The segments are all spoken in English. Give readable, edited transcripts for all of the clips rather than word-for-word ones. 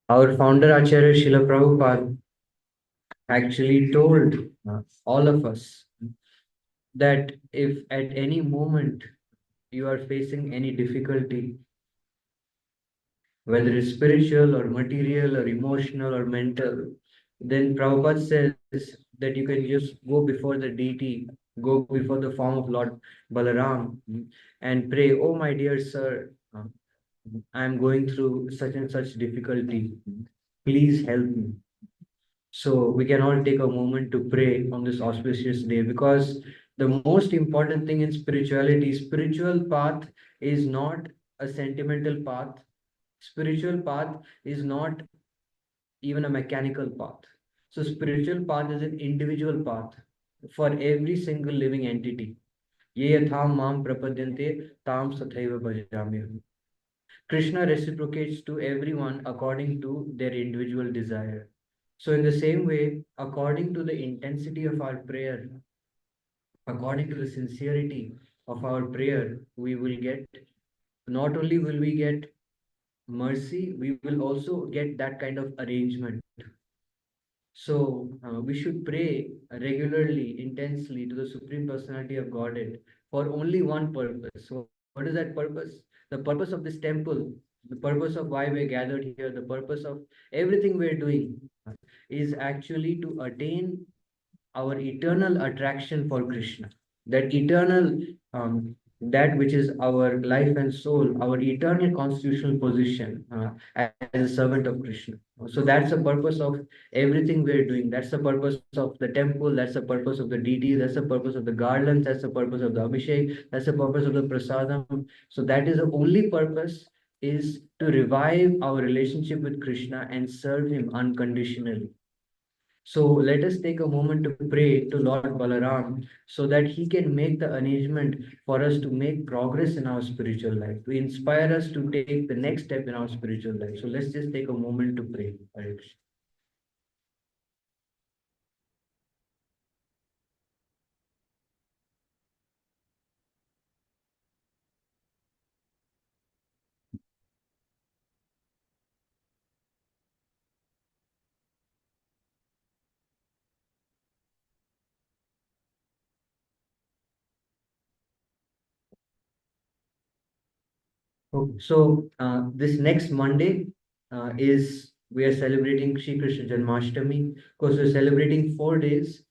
Our founder Acharya Srila Prabhupada actually told all of us that if at any moment you are facing any difficulty, whether it's spiritual or material or emotional or mental, then Prabhupada says that you can just go before the deity, go before the form of Lord Balaram and pray, oh my dear sir, I'm going through such and such difficulty. Please help me. So we can all take a moment to pray on this auspicious day, because the most important thing in spirituality, spiritual path is not a sentimental path. Spiritual path is not even a mechanical path. So spiritual path is an individual path for every single living entity. Ye yatham mam prapadyante tam sathaiva bhajami. Krishna reciprocates to everyone according to their individual desire. So, in the same way, according to the intensity of our prayer, according to the sincerity of our prayer, we will get, not only will we get mercy, we will also get that kind of arrangement. So, we should pray regularly, intensely to the Supreme Personality of Godhead for only one purpose. So, what is that purpose? The purpose of this temple, the purpose of why we're gathered here, the purpose of everything we're doing is actually to attain our eternal attraction for Krishna, that eternal, that which is our life and soul, our eternal constitutional position as a servant of Krishna. So that's the purpose of everything we're doing. That's the purpose of the temple. That's the purpose of the deity. That's the purpose of the garlands. That's the purpose of the abhishek. That's the purpose of the prasadam. So that is the only purpose, is to revive our relationship with Krishna and serve him unconditionally. So let us take a moment to pray to Lord Balaram so that he can make the arrangement for us to make progress in our spiritual life, to inspire us to take the next step in our spiritual life. So let's just take a moment to pray. Hare Krishna. Okay. So this next Monday is we are celebrating Shri Krishna Janmashtami. Of course, we're celebrating 4 days,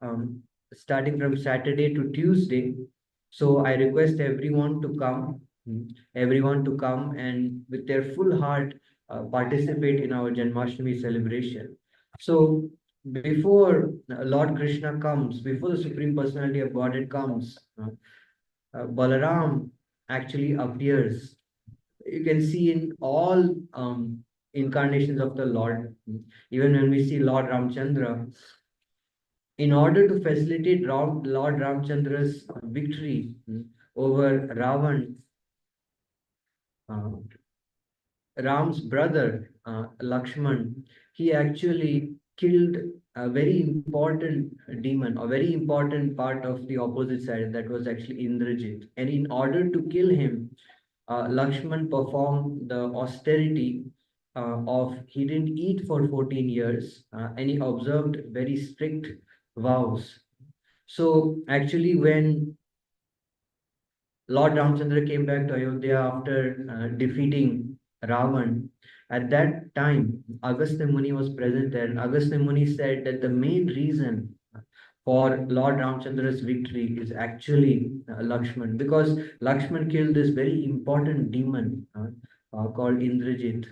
um, starting from Saturday to Tuesday. So I request everyone to come and with their full heart participate in our Janmashtami celebration. So before Lord Krishna comes, before the Supreme Personality of Godhead comes, Balaram actually appears. You can see in all incarnations of the Lord, even when we see Lord Ramchandra, in order to facilitate Lord Ramchandra's victory over Ravan, uh, Ram's brother, Lakshman, he actually killed a very important demon, a very important part of the opposite side, that was actually Indrajit. And in order to kill him, Lakshman performed the austerity of he didn't eat for 14 years and he observed very strict vows. So actually, when Lord Ramchandra came back to Ayodhya after defeating Ravan, at that time Agastya Muni was present there, and Agastya Muni said that the main reason for Lord Ramchandra's victory is actually Lakshman, because Lakshman killed this very important demon called Indrajit.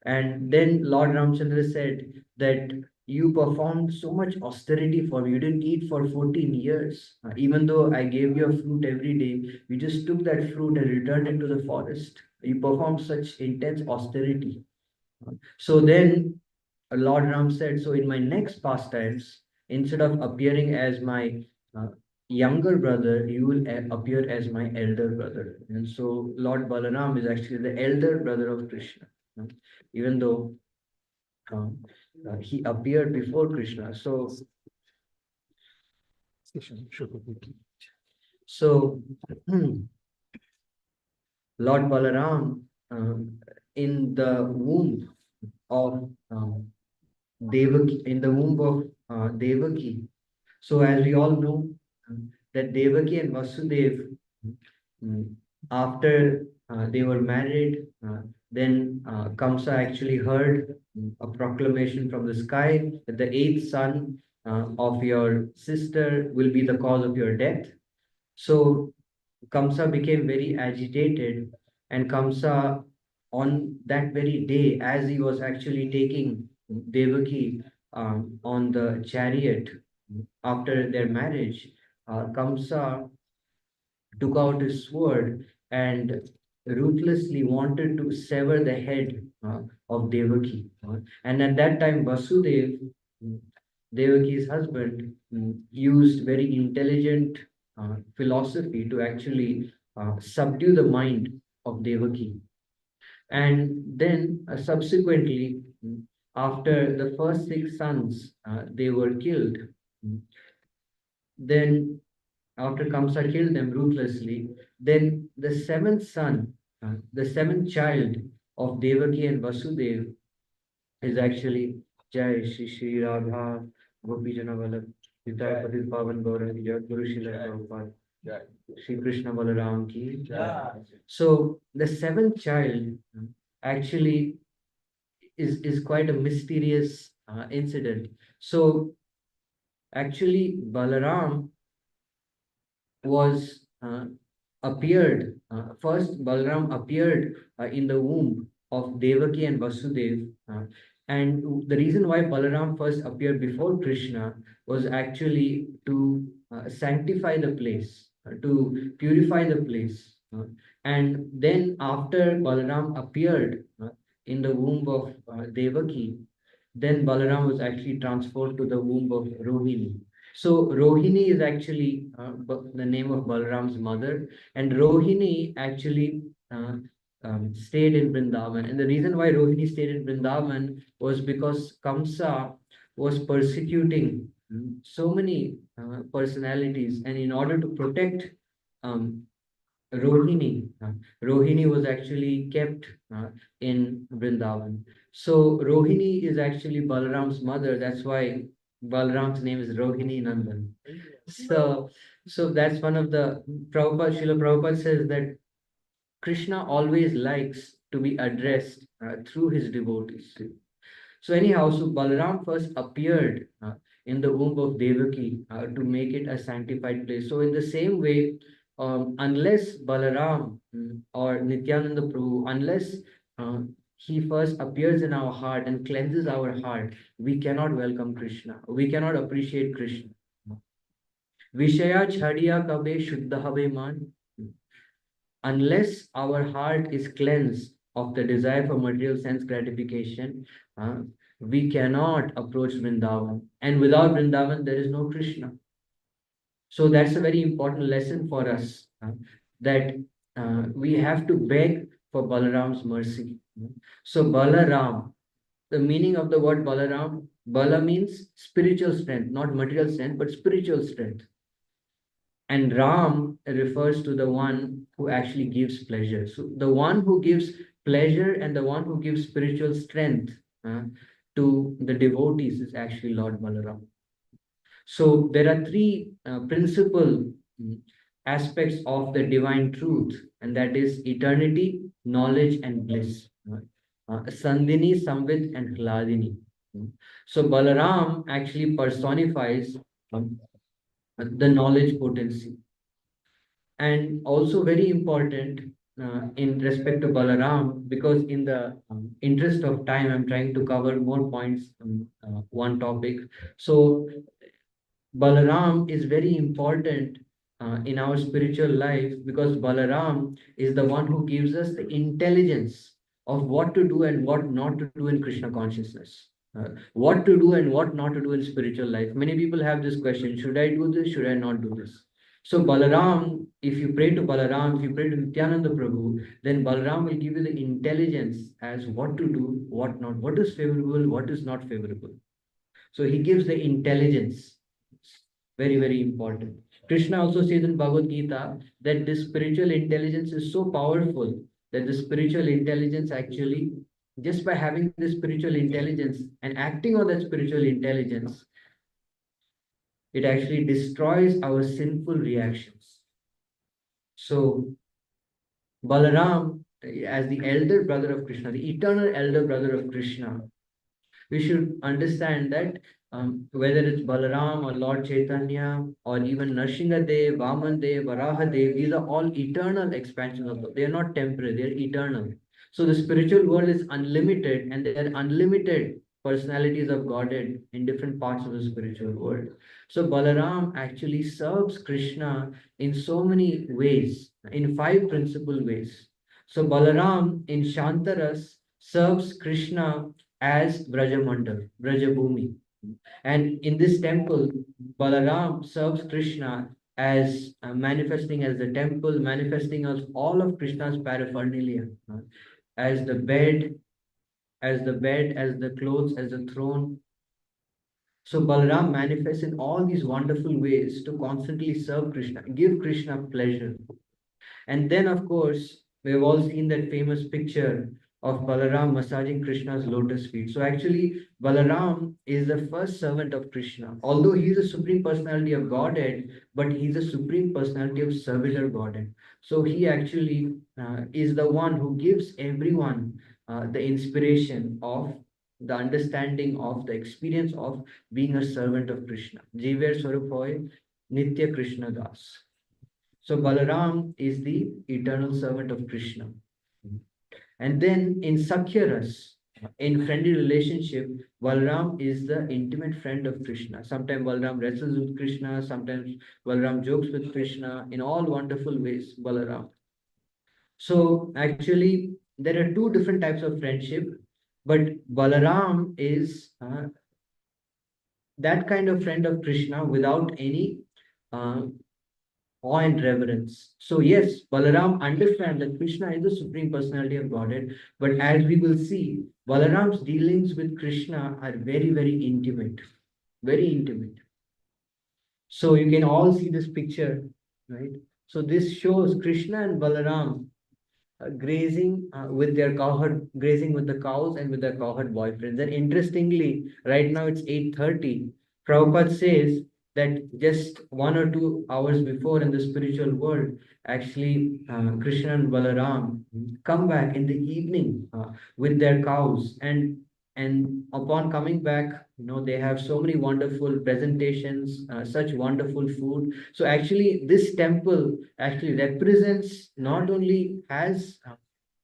And then Lord Ramchandra said that you performed so much austerity for me. You didn't eat for 14 years. Even though I gave you a fruit every day, you just took that fruit and returned it to the forest. You performed such intense austerity. So then Lord Ram said, so in my next pastimes, instead of appearing as my uh, younger brother, you will appear as my elder brother. And so Lord Balaram is actually the elder brother of Krishna, even though um, he appeared before Krishna. So So, Lord Balaram, in the womb of Devaki, in the womb of Devaki. So, as we all know, that Devaki and Vasudev, mm, after they were married, then Kamsa actually heard a proclamation from the sky that the eighth son of your sister will be the cause of your death. So Kamsa became very agitated, and Kamsa, on that very day, as he was actually taking Devaki on the chariot after their marriage, Kamsa took out his sword and ruthlessly wanted to sever the head of Devaki. And at that time, Vasudev, Devaki's husband, used very intelligent philosophy to actually subdue the mind of Devaki. And then subsequently, after the first six sons, they were killed. Then after Kamsa killed them ruthlessly, then the seventh son, the seventh child of Devaki and Vasudev is actually Jai Shri Shri Radha Gopi Jana Vallabh Hidaya Padit Pavan Gaurav Jai Guru Shila Prabhupada Shri Krishna Balaram ki Jai. So the seventh child actually is quite a mysterious incident. So actually Balaram was appeared first Balaram appeared in the womb of Devaki and Vasudev, and the reason why Balaram first appeared before Krishna was actually to sanctify the place, to purify the place, and then after Balaram appeared in the womb of Devaki, then Balaram was actually transferred to the womb of Rohini. So Rohini is actually the name of Balaram's mother, and Rohini actually stayed in Vrindavan. And the reason why Rohini stayed in Vrindavan was because Kamsa was persecuting so many personalities, and in order to protect um, Rohini. Rohini was actually kept in Vrindavan. So Rohini is actually Balaram's mother. That's why Balaram's name is Rohini Nandan. So, so that's one of the Prabhupada, Srila Prabhupada says that Krishna always likes to be addressed through his devotees. So anyhow, so Balaram first appeared in the womb of Devaki to make it a sanctified place. So in the same way, unless Balaram or Nityananda Prabhu, unless he first appears in our heart and cleanses our heart, we cannot welcome Krishna. We cannot appreciate Krishna. Vishaya chhadiya kabe shuddha habe man. Unless our heart is cleansed of the desire for material sense gratification, we cannot approach Vrindavan. And without Vrindavan, there is no Krishna. So that's a very important lesson for us, that we have to beg for Balaram's mercy. So Balaram, the meaning of the word Balaram, Bala means spiritual strength, not material strength, but spiritual strength. And Ram refers to the one who actually gives pleasure. So the one who gives pleasure and the one who gives spiritual strength to the devotees is actually Lord Balaram. So there are three principal aspects of the divine truth, and that is eternity, knowledge, and bliss. Sandhini, Samvit, and Hladini. So Balaram actually personifies the knowledge potency. And also very important in respect to Balaram, because in the interest of time, I'm trying to cover more points on one topic. So Balaram is very important in our spiritual life, because Balaram is the one who gives us the intelligence of what to do and what not to do in Krishna consciousness. What to do and what not to do in spiritual life. Many people have this question: should I do this? Should I not do this? So Balaram, if you pray to Balaram, if you pray to Nityananda Prabhu, then Balaram will give you the intelligence as what to do, what not, what is favorable, what is not favorable. So he gives the intelligence. Very, very important. Krishna also says in Bhagavad Gita that this spiritual intelligence is so powerful that the spiritual intelligence actually, just by having this spiritual intelligence and acting on that spiritual intelligence, it actually destroys our sinful reactions. So, Balaram, as the elder brother of Krishna, the eternal elder brother of Krishna, we should understand that whether it's Balaram or Lord Chaitanya or even Nrsingadev, Vamandev, Varahadev, these are all eternal expansions of God. They are not temporary, they are eternal. So the spiritual world is unlimited, and there are unlimited personalities of Godhead in different parts of the spiritual world. So Balaram actually serves Krishna in so many ways, in five principal ways. So Balaram in Shantaras serves Krishna as Brajamandal, Brajabhumi. And in this temple, Balaram serves Krishna as manifesting as the temple, manifesting as all of Krishna's paraphernalia, as the bed, as the clothes, as the throne. So Balaram manifests in all these wonderful ways to constantly serve Krishna, give Krishna pleasure. And then, of course, we've all seen that famous picture of Balaram massaging Krishna's lotus feet. So, actually, Balaram is the first servant of Krishna. Although he is a supreme personality of Godhead, but he's a supreme personality of servitor Godhead. So, he actually is the one who gives everyone the inspiration of the understanding of the experience of being a servant of Krishna. Jiver Swarup hoy Nitya Krishna Das. So Balaram is the eternal servant of Krishna. And then in Sakyaras, in friendly relationship, Balaram is the intimate friend of Krishna. Sometimes Balaram wrestles with Krishna, sometimes Balaram jokes with Krishna, in all wonderful ways, Balaram. So actually, there are two different types of friendship, but Balaram is that kind of friend of Krishna without any uh, awe and reverence. So yes, Balaram understands that Krishna is the supreme personality of Godhead, but as we will see, Balaram's dealings with Krishna are very, very intimate, very intimate. So you can all see this picture, right? So this shows Krishna and Balaram grazing with their cowherd, grazing with the cows and with their cowherd boyfriends. And interestingly, right now it's 8:30. Prabhupada says that just 1 or 2 hours before in the spiritual world, actually Krishna and Balaram come back in the evening with their cows, and upon coming back, they have so many wonderful presentations, such wonderful food. So actually this temple actually represents, not only has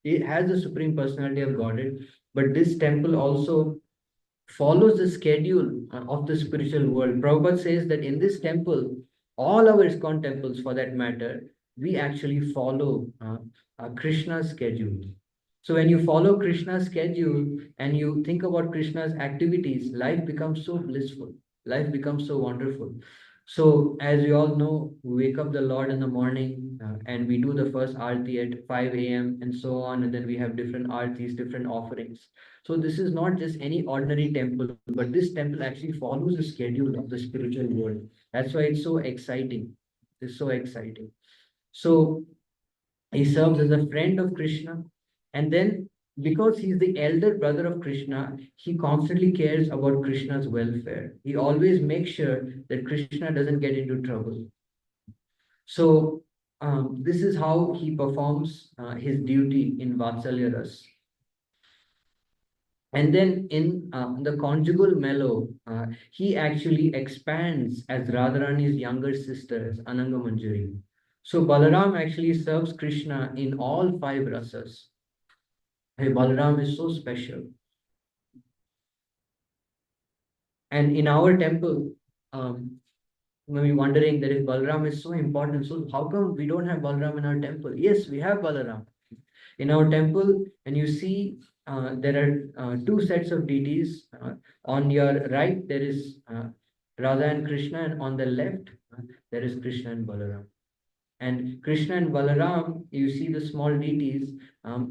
it has the supreme personality of Godhead, but this temple also follows the schedule of the spiritual world. Prabhupada says that in this temple, all our ISKCON temples for that matter, we actually follow Krishna's schedule. So when you follow Krishna's schedule and you think about Krishna's activities, life becomes so blissful. Life becomes so wonderful. So as you all know, we wake up the Lord in the morning and we do the first aarti at 5 a.m. and so on. And then we have different aartis, different offerings. So this is not just any ordinary temple, but this temple actually follows the schedule of the spiritual world. That's why it's so exciting. It's so exciting. So he serves as a friend of Krishna. And then because he's the elder brother of Krishna, he constantly cares about Krishna's welfare. He always makes sure that Krishna doesn't get into trouble. So this is how he performs his duty in Vatsalya Ras. And then in the conjugal mellow, he actually expands as Radharani's younger sister, as Ananga Manjari. So Balaram actually serves Krishna in all five rasas. Hey, Balaram is so special. And in our temple, maybe wondering that if Balaram is so important, so how come we don't have Balaram in our temple? Yes, we have Balaram in our temple, and you see there are two sets of deities. On your right, there is Radha and Krishna, and on the left, there is Krishna and Balaram. And Krishna and Balaram, you see the small deities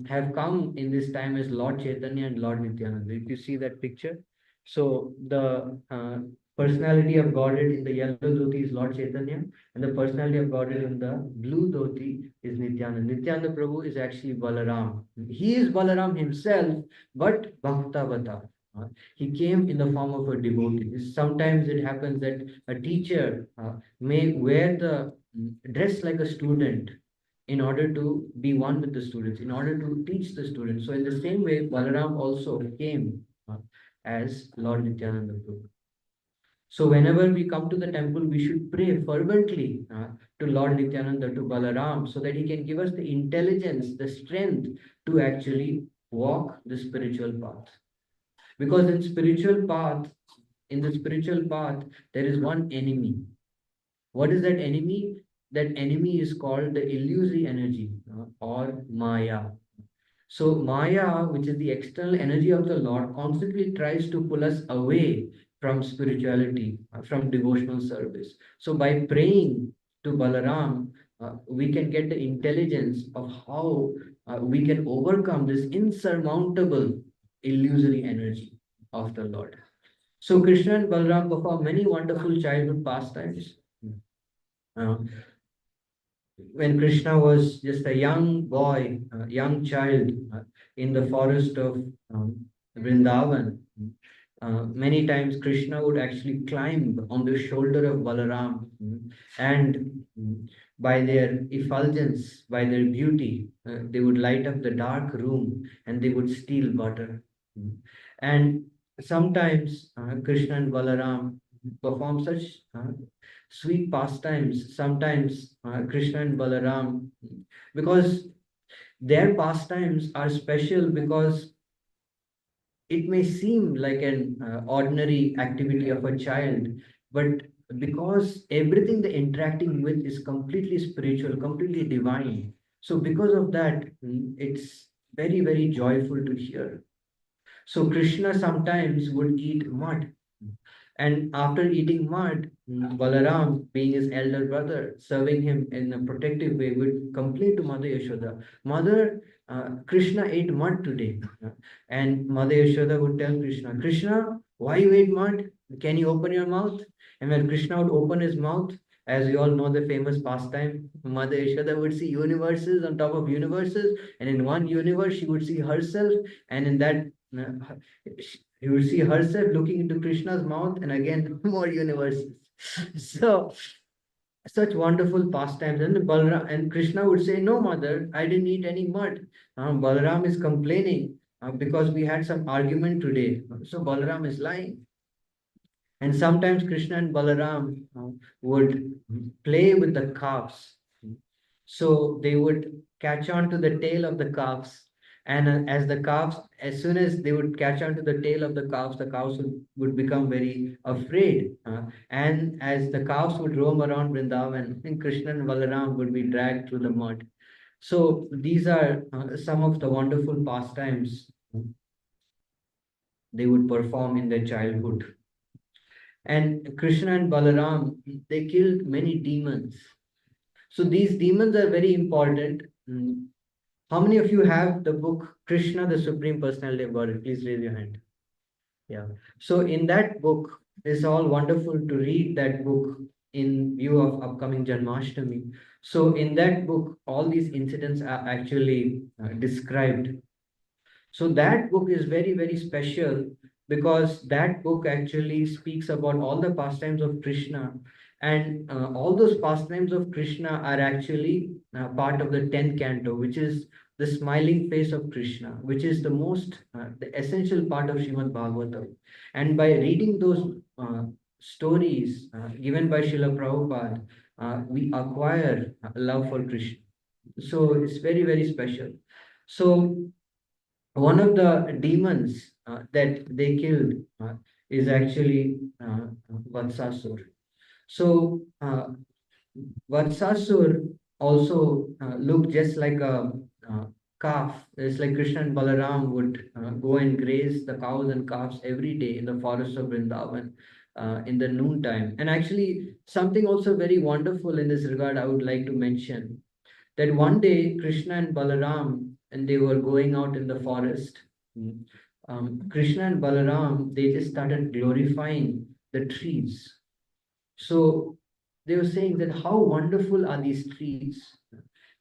have come in this time as Lord Chaitanya and Lord Nityananda. If you see that picture, so personality of Godhead in the yellow dhoti is Lord Chaitanya, and the personality of Godhead in the blue dhoti is Nityananda. Nityananda Prabhu is actually Balaram. He is Balaram himself, but Bhaktavata. He came in the form of a devotee. Sometimes it happens that a teacher may wear the dress like a student in order to be one with the students, in order to teach the students. So in the same way, Balaram also came as Lord Nityananda Prabhu. So whenever we come to the temple, we should pray fervently to Lord Nityananda, to Balaram, so that he can give us the intelligence, the strength to actually walk the spiritual path. Because in the spiritual path, there is one enemy. What is that enemy? That enemy is called the illusory energy or Maya. So Maya, which is the external energy of the Lord, constantly tries to pull us away from spirituality, from devotional service. So by praying to Balaram, we can get the intelligence of how we can overcome this insurmountable illusory energy of the Lord. So Krishna and Balaram perform many wonderful childhood pastimes. Uh, when Krishna was just a young boy, a young child in the forest of Vrindavan, many times Krishna would actually climb on the shoulder of Balaram, and by their effulgence, by their beauty, they would light up the dark room and they would steal butter. And sometimes Krishna and Balaram perform such sweet pastimes. Sometimes Krishna and Balaram, because their pastimes are special because it may seem like an ordinary activity of a child, but because everything they're interacting with is completely spiritual, completely divine. So because of that, it's very, very joyful to hear. So Krishna sometimes would eat mud. And after eating mud, Balaram, being his elder brother, serving him in a protective way, would complain to Mother Yashoda, Mother, Krishna ate mud today. And Mother Yashoda would tell Krishna, Krishna, why you ate mud? Can you open your mouth? And when Krishna would open his mouth, as we all know the famous pastime, Mother Yashoda would see universes on top of universes, and in one universe she would see herself, and in that you will see herself looking into Krishna's mouth, and again more universes. So such wonderful pastimes. And Balaram and Krishna would say, "No, mother, I didn't eat any mud." Balaram is complaining because we had some argument today. So Balaram is lying. And sometimes Krishna and Balaram would play with the calves. So they would catch on to the tail of the calves. And as soon as they would catch on to the tail of the calves would become very afraid. And as the calves would roam around Vrindavan, and Krishna and Balaram would be dragged through the mud. So these are some of the wonderful pastimes they would perform in their childhood. And Krishna and Balaram, they killed many demons. So these demons are very important. How many of you have the book Krishna, the Supreme Personality of Godhead? Please raise your hand. Yeah. So in that book, it's all wonderful to read that book in view of upcoming Janmashtami. So in that book, all these incidents are actually described. So that book is very, very special because that book actually speaks about all the pastimes of Krishna. And all those pastimes of Krishna are actually part of the 10th canto, which is the smiling face of Krishna, which is the essential part of Srimad Bhagavatam. And by reading those stories given by Srila Prabhupada, we acquire love for Krishna. So it's very, very special. So one of the demons that they killed is actually Vatsasur. So Vatsasur also looked just like a calf. It's like Krishna and Balaram would go and graze the cows and calves every day in the forest of Vrindavan in the noon time. And actually, something also very wonderful in this regard I would like to mention that one day Krishna and Balaram, and they were going out in the forest. Krishna and Balaram, they just started glorifying the trees. So they were saying that how wonderful are these trees.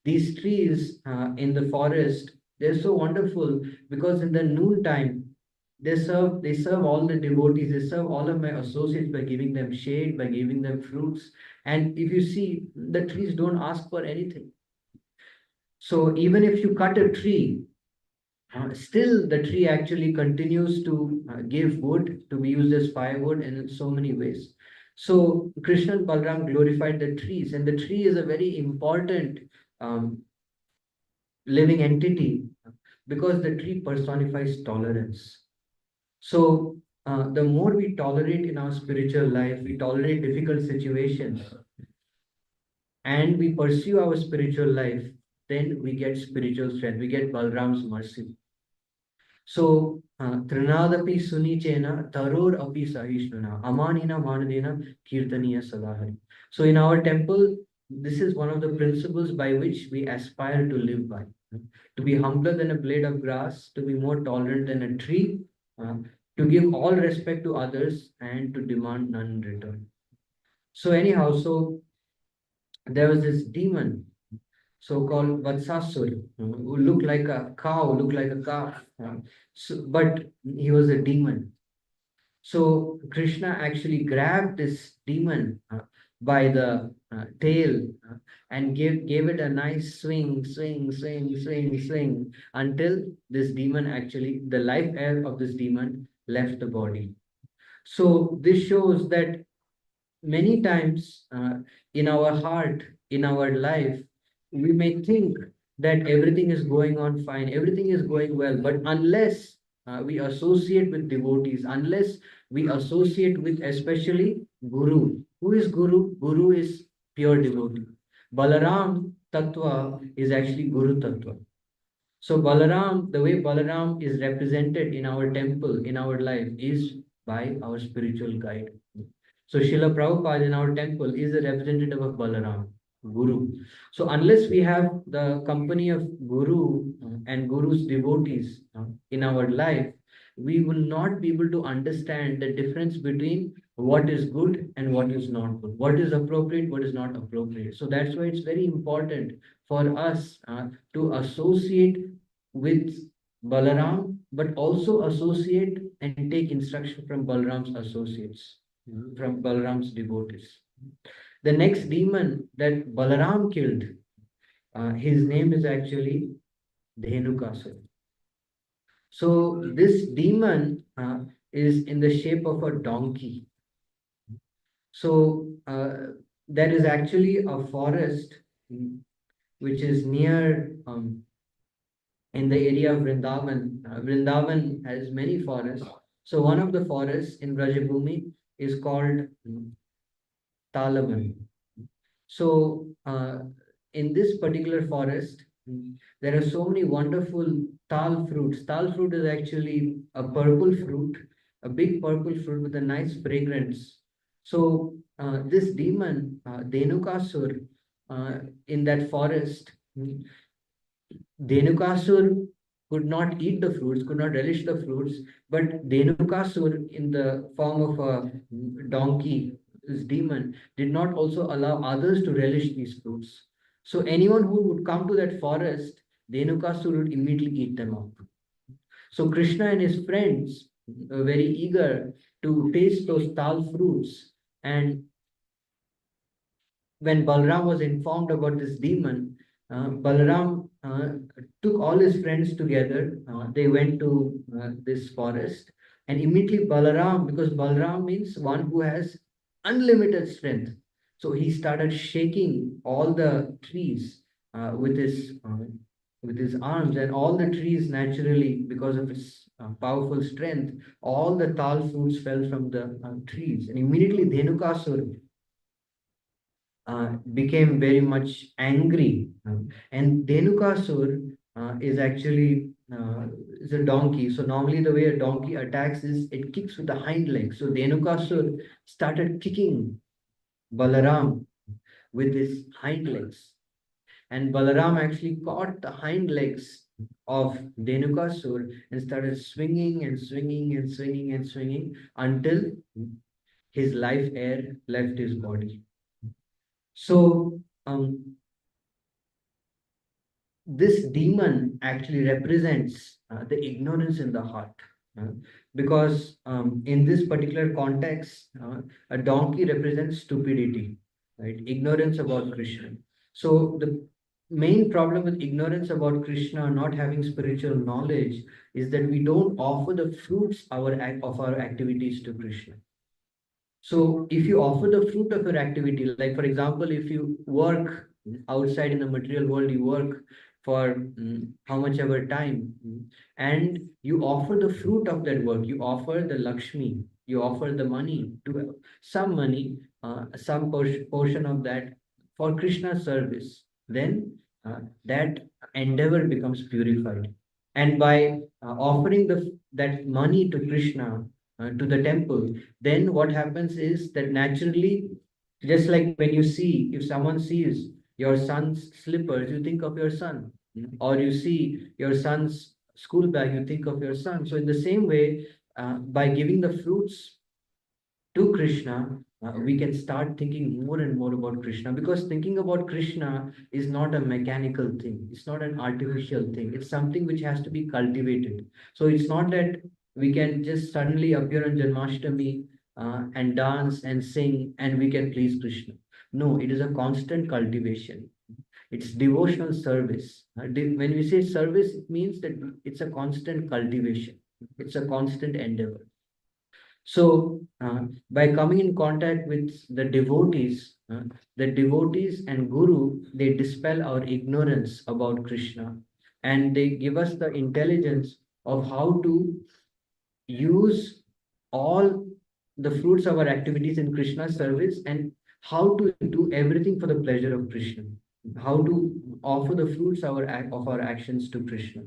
These trees in the forest, they're so wonderful because in the noontime, they serve all the devotees, they serve all of my associates by giving them shade, by giving them fruits. And if you see, the trees don't ask for anything. So even if you cut a tree, still the tree actually continues to give wood to be used as firewood and in so many ways. So Krishna and Balaram glorified the trees, and the tree is a very important um, living entity because the tree personifies tolerance. So the more we tolerate in our spiritual life, we tolerate difficult situations, and we pursue our spiritual life, then we get spiritual strength. We get Balram's mercy. So, Trinadapi Sunichena Taror Api Sahishnuna Amanina Manadena Kirtaniya Sadahari. So, in our temple, this is one of the principles by which we aspire to live by. To be humbler than a blade of grass, to be more tolerant than a tree, uh, to give all respect to others, and to demand none in return. So, anyhow, so there was this demon so-called Vatsasur, who looked like a cow, looked like a calf, but he was a demon. So Krishna actually grabbed this demon by the tail and gave it a nice swing, swing, swing, swing, swing until this demon actually, the life air of this demon left the body. So this shows that many times in our heart, in our life, we may think that everything is going on fine, everything is going well, but unless we associate with devotees, unless we associate with especially Guru. Who is Guru? Guru is pure devotee. Balaram Tattva is actually Guru Tattva. So Balaram, the way Balaram is represented in our temple, in our life, is by our spiritual guide. So Srila Prabhupada in our temple is a representative of Balaram, Guru. So unless we have the company of Guru and Guru's devotees in our life, we will not be able to understand the difference between what is good and what is not good, what is appropriate, what is not appropriate. So that's why it's very important for us to associate with Balaram, but also associate and take instruction from Balaram's associates, from Balaram's devotees. The next demon that Balaram killed, his name is actually Dhenukasura. So this demon is in the shape of a donkey. So there is actually a forest which is near in the area of Vrindavan. Vrindavan has many forests. So one of the forests in Brajabhumi is called Talavan. So in this particular forest, there are so many wonderful tal fruits. Tal fruit is actually a purple fruit, a big purple fruit with a nice fragrance. So this demon, Dhenukasur, in that forest, Dhenukasur could not eat the fruits, could not relish the fruits, but Dhenukasur, in the form of a donkey, this demon, did not also allow others to relish these fruits. So anyone who would come to that forest, Dhenukasur would immediately eat them up. So Krishna and his friends were very eager to taste those tal fruits, and when Balram was informed about this demon, Balaram took all his friends together. They went to this forest, and immediately Balaram, because Balaram means one who has unlimited strength, so he started shaking all the trees with his arms, and all the trees naturally, because of his powerful strength, all the tal fruits fell from the trees, and immediately Dhenukasur became very much angry. And Dhenukasur is actually is a donkey. So normally the way a donkey attacks is it kicks with the hind legs. So Dhenukasur started kicking Balaram with his hind legs. And Balaram actually caught the hind legs of Dhenukasur and started swinging and swinging and swinging and swinging until his life air left his body. So this demon actually represents the ignorance in the heart. uh, because in this particular context, a donkey represents stupidity, right? Ignorance about Krishna. So the main problem with ignorance about Krishna, not having spiritual knowledge, is that we don't offer the fruits of our activities to Krishna. So if you offer the fruit of your activity, like for example, if you work outside in the material world, you work for how much ever time, and you offer the fruit of that work, you offer the Lakshmi, you offer the money to some money, some portion of that for Krishna's service, then that endeavor becomes purified. And by offering that money to Krishna, to the temple, then what happens is that naturally, just like when you see, if someone sees your son's slippers, you think of your son. Or you see your son's school bag, you think of your son. So in the same way, by giving the fruits to Krishna, we can start thinking more and more about Krishna, because thinking about Krishna is not a mechanical thing. It's not an artificial thing. It's something which has to be cultivated. So it's not that we can just suddenly appear on Janmashtami and dance and sing and we can please Krishna. No, it is a constant cultivation. It's devotional service. When we say service, it means that it's a constant cultivation. It's a constant endeavor. So, by coming in contact with the devotees and Guru, they dispel our ignorance about Krishna, and they give us the intelligence of how to use all the fruits of our activities in Krishna's service, and how to do everything for the pleasure of Krishna, how to offer the fruits of our actions to Krishna.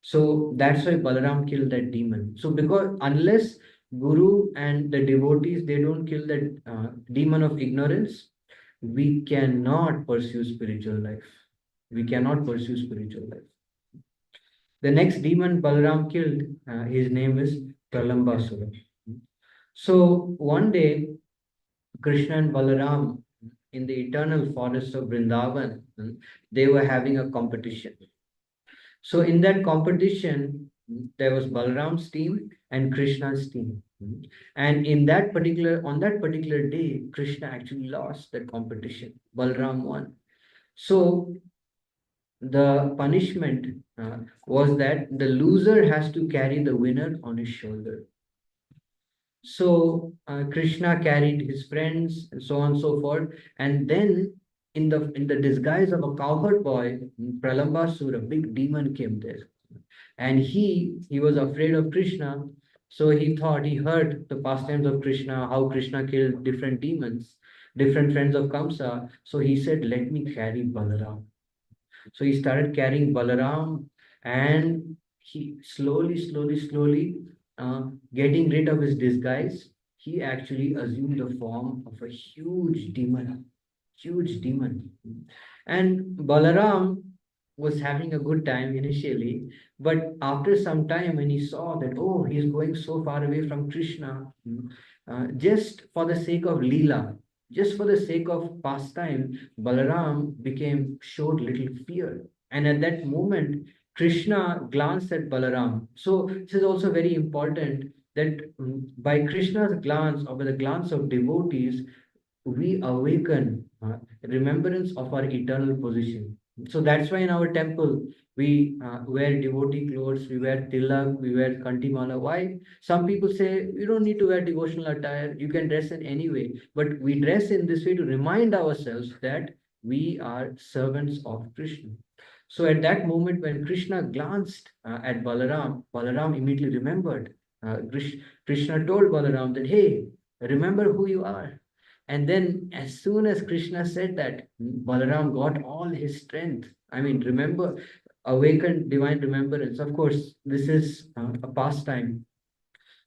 So that's why Balaram killed that demon. So because unless Guru and the devotees, they don't kill that demon of ignorance, we cannot pursue spiritual life. We cannot pursue spiritual life. The next demon Balaram killed, his name is Pralambasura. So one day, Krishna and Balaram in the eternal forest of Vrindavan, they were having a competition. So in that competition, there was Balram's team and Krishna's team. And on that particular day, Krishna actually lost that competition. Balram won. So the punishment was that the loser has to carry the winner on his shoulder. So Krishna carried his friends and so on and so forth. And then in the disguise of a cowherd boy, Pralambasur, a big demon, came there. And he was afraid of Krishna. So he heard the pastimes of Krishna, how Krishna killed different demons, different friends of Kamsa. So he said, let me carry Balaram. So he started carrying Balaram, and he slowly, getting rid of his disguise, he actually assumed the form of a huge demon. And Balaram was having a good time initially, but after some time, when he saw that, oh, he's going so far away from Krishna, just for the sake of Leela, just for the sake of pastime, Balaram showed little fear. And at that moment, Krishna glanced at Balaram. So this is also very important that by Krishna's glance, or by the glance of devotees, we awaken remembrance of our eternal position. So that's why in our temple we wear devotee clothes, we wear tilak, we wear kantimala. Why? Some people say you don't need to wear devotional attire, you can dress in any way. But we dress in this way to remind ourselves that we are servants of Krishna. So at that moment, when Krishna glanced at Balaram, Balaram immediately remembered. Krishna told Balaram that, hey, remember who you are. And then, as soon as Krishna said that, Balaram got all his strength. I mean, remember, awakened divine remembrance. Of course, this is a pastime.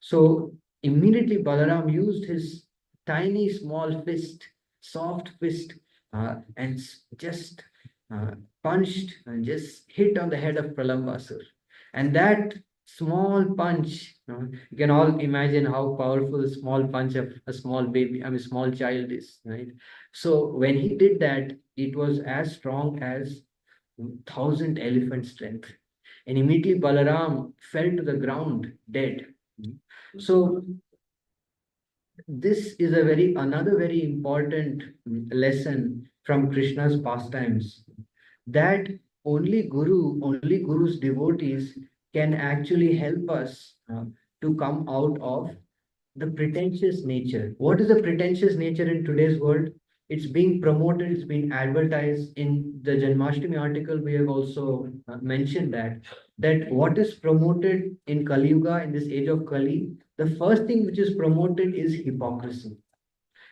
So, immediately Balaram used his tiny, small fist, soft fist, and just uh, punched and just hit on the head of Pralambasur. And that small punch. You can all imagine how powerful a small punch of a small baby, I mean, small child is, right? So when he did that, it was as strong as 1,000 elephant strength. And immediately Balaram fell to the ground dead. So this is a very another very important lesson from Krishna's pastimes, that only Guru's devotees can actually help us to come out of the pretentious nature. What is the pretentious nature in today's world? It's being promoted, it's being advertised. In the Janmashtami article, we have also mentioned that what is promoted in Kali Yuga, in this age of Kali, the first thing which is promoted is hypocrisy.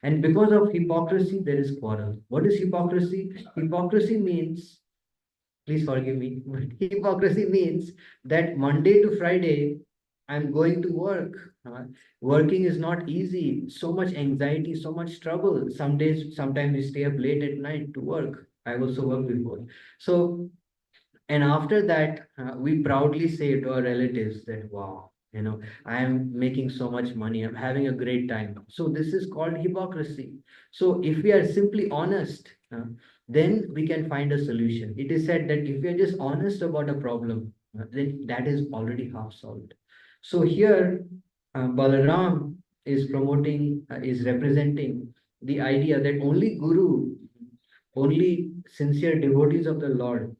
And because of hypocrisy, there is quarrel. What is hypocrisy? Hypocrisy means, please forgive me, but hypocrisy means that Monday to Friday, I'm going to work. Working is not easy. So much anxiety, so much trouble. Some days, sometimes we stay up late at night to work. I've also worked before. So, and after that, we proudly say to our relatives that, wow, I am making so much money. I'm having a great time. So this is called hypocrisy. So if we are simply honest, then we can find a solution. It is said that if we are just honest about a problem, then that is already half solved. So here, Balaram is promoting, is representing the idea that only Guru, only sincere devotees of the Lord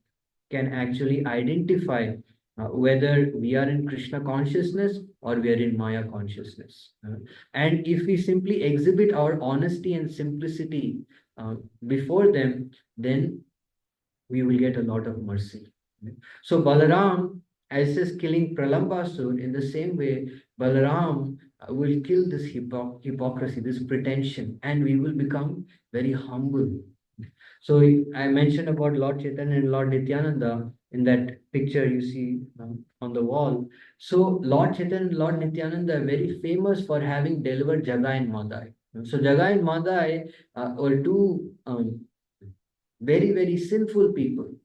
can actually identify whether we are in Krishna consciousness or we are in Maya consciousness. And if we simply exhibit our honesty and simplicity before them, then we will get a lot of mercy. So Balaram, as is killing Pralambasur, in the same way, Balaram will kill this hypocrisy, this pretension, and we will become very humble. So I mentioned about Lord Chaitanya and Lord Nityananda in that picture you see on the wall. So Lord Chaitanya and Lord Nityananda are very famous for having delivered Jagai and Madai. So Jagai and Madai were two very, very sinful people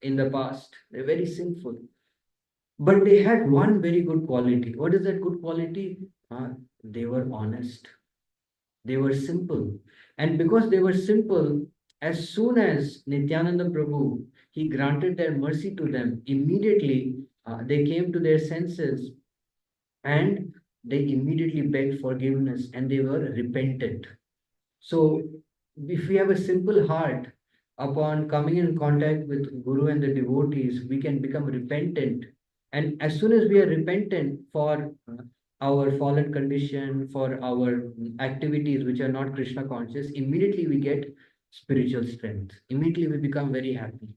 in the past. They're very sinful. But they had one very good quality. What is that good quality? They were honest. They were simple. And because they were simple, as soon as Nityananda Prabhu, he granted their mercy to them, immediately they came to their senses and they immediately begged forgiveness and they were repentant. So, if we have a simple heart, upon coming in contact with Guru and the devotees, we can become repentant. And as soon as we are repentant for our fallen condition, for our activities which are not Krishna conscious, immediately we get spiritual strength. Immediately we become very happy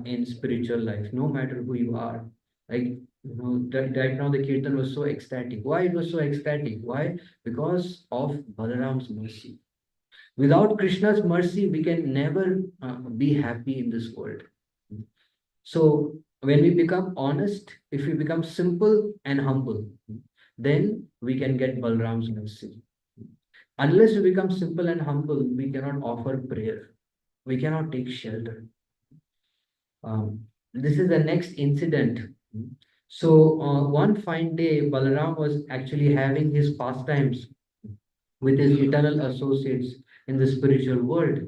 in spiritual life, no matter who you are. Like, right now the kirtan was so ecstatic. Why it was so ecstatic? Why? Because of Balaram's mercy. Without Krishna's mercy, we can never be happy in this world. So, when we become honest, if we become simple and humble, then we can get Balram's mercy. Unless we become simple and humble, we cannot offer prayer. We cannot take shelter. This is the next incident. So, one fine day, Balaram was actually having his pastimes with his eternal associates in the spiritual world.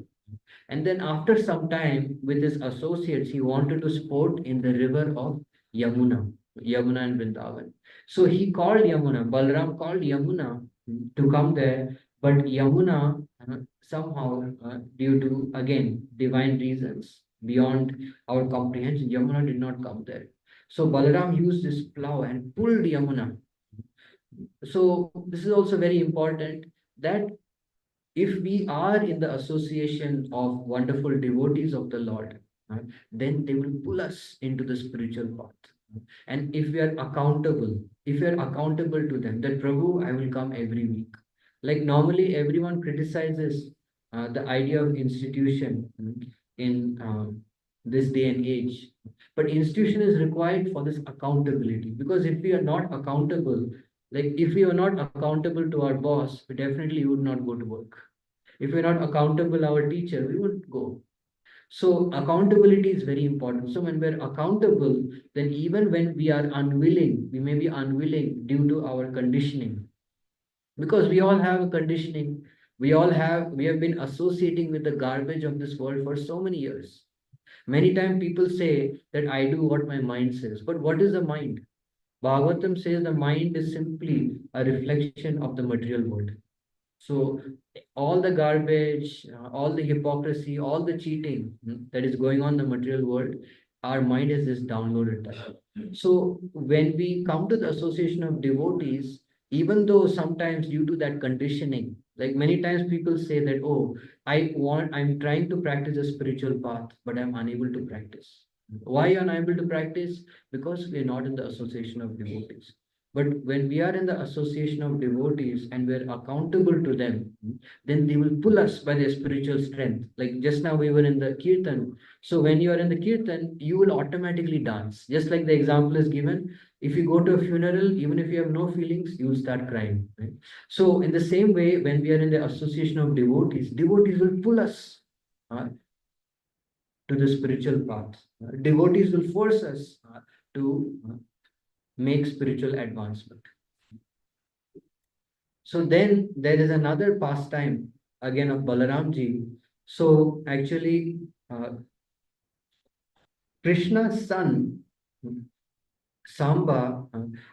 And then after some time with his associates, he wanted to sport in the river of Yamuna and Vrindavan. So he called Yamuna, Balram called Yamuna to come there, but Yamuna somehow, due to again divine reasons beyond our comprehension, Yamuna did not come there. So Balaram used his plow and pulled Yamuna. So this is also very important, that if we are in the association of wonderful devotees of the Lord, then they will pull us into the spiritual path. And if we are accountable to them, that Prabhu, I will come every week. Like normally, everyone criticizes the idea of institution in this day and age. But institution is required for this accountability, because if we are not accountable, like if we are not accountable to our boss, we definitely would not go to work. If we're not accountable our teacher, we wouldn't go. So accountability is very important. So when we're accountable, then even when we are unwilling, we may be unwilling due to our conditioning, because we all have a conditioning. We have been associating with the garbage of this world for so many years. Many times people say that I do what my mind says. But what is the mind? Bhagavatam says the mind is simply a reflection of the material world. So all the garbage, all the hypocrisy, all the cheating that is going on in the material world, our mind has just downloaded that. So when we come to the association of devotees, even though sometimes due to that conditioning, like many times people say that, oh, I'm trying to practice a spiritual path, but I'm unable to practice. Why unable to practice? Because we are not in the association of devotees. But when we are in the association of devotees and we're accountable to them, then they will pull us by their spiritual strength. Like just now we were in the kirtan. So when you are in the kirtan, you will automatically dance. Just like the example is given, if you go to a funeral, even if you have no feelings, you will start crying. Right? So in the same way, when we are in the association of devotees, devotees will pull us to the spiritual path. Devotees will force us to make spiritual advancement. So then there is another pastime again of Balaramji. So actually, Krishna's son, Samba,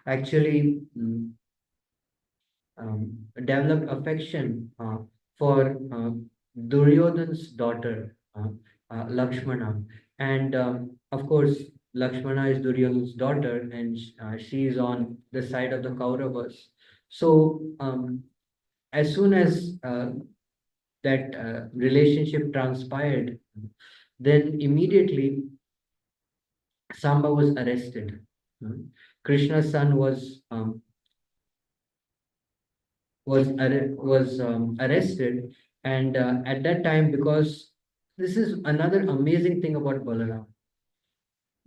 actually developed affection for Duryodhan's daughter, Lakshmana. And of course, Lakshmana is Duryodhan's daughter, and she is on the side of the Kauravas. So as soon as that relationship transpired, then immediately Samba was arrested. Krishna's son was arrested, and at that time, because this is another amazing thing about Balaram.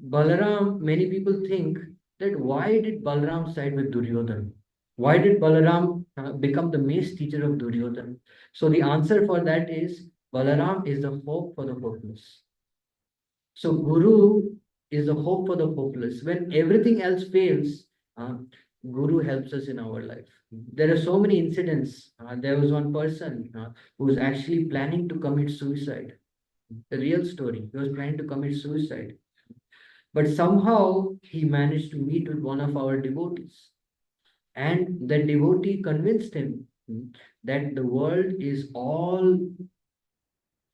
Balaram, many people think that why did Balaram side with Duryodhan? Why did Balaram become the mace teacher of Duryodhan? So the answer for that is Balaram is the hope for the hopeless. So Guru is the hope for the hopeless. When everything else fails, Guru helps us in our life. There are so many incidents. There was one person who was actually planning to commit suicide. The real story. He was planning to commit suicide. But somehow he managed to meet with one of our devotees. And the devotee convinced him that the world is all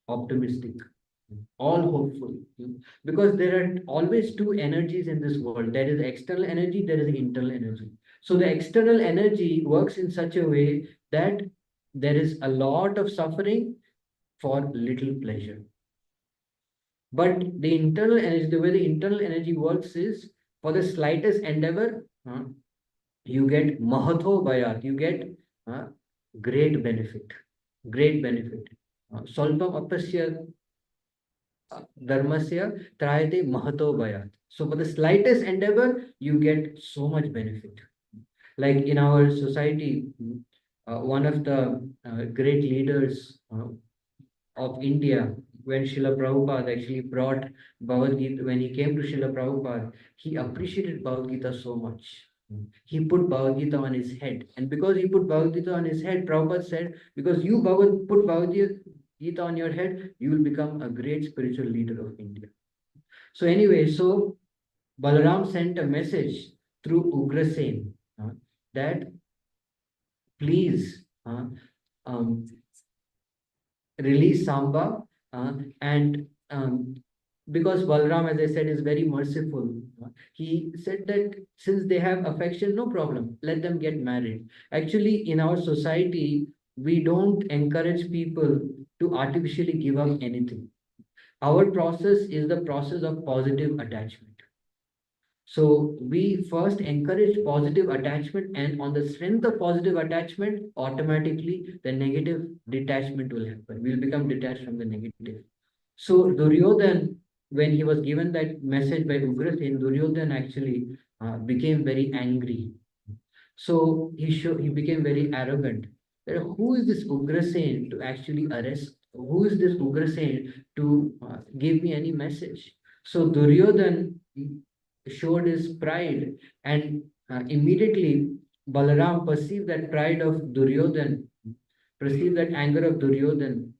optimistic, all hopeful. Because there are always two energies in this world. There is external energy, there is internal energy. So the external energy works in such a way that there is a lot of suffering for little pleasure. But the internal energy, the way the internal energy works is for the slightest endeavor, you get mahatho bayat, you get great benefit, great benefit. Solpam apasya dharmasya trayate mahato bayat. So for the slightest endeavor, you get so much benefit. Like in our society, one of the great leaders of India, when Srila Prabhupada actually brought Bhagavad Gita, when he came to Srila Prabhupada, he appreciated Bhagavad Gita so much. He put Bhagavad Gita on his head. And because he put Bhagavad Gita on his head, Prabhupada said, because you put Bhagavad Gita on your head, you will become a great spiritual leader of India. So anyway, so Balaram sent a message through Ugrasen that please um, release Samba, and because Balram, as I said, is very merciful, he said that since they have affection, no problem, let them get married. Actually, in our society, we don't encourage people to artificially give up anything. Our process is the process of positive attachment. So we first encourage positive attachment, and on the strength of positive attachment, automatically the negative detachment will happen. We'll become detached from the negative. So Duryodhan, when he was given that message by Ugrasen, Duryodhan actually became very angry. So he became very arrogant. Who is this Ugrasen to actually arrest? Who is this Ugrasen to give me any message? So Duryodhan showed his pride, and immediately Balaram perceived that pride of Duryodhan, perceived that anger of Duryodhan,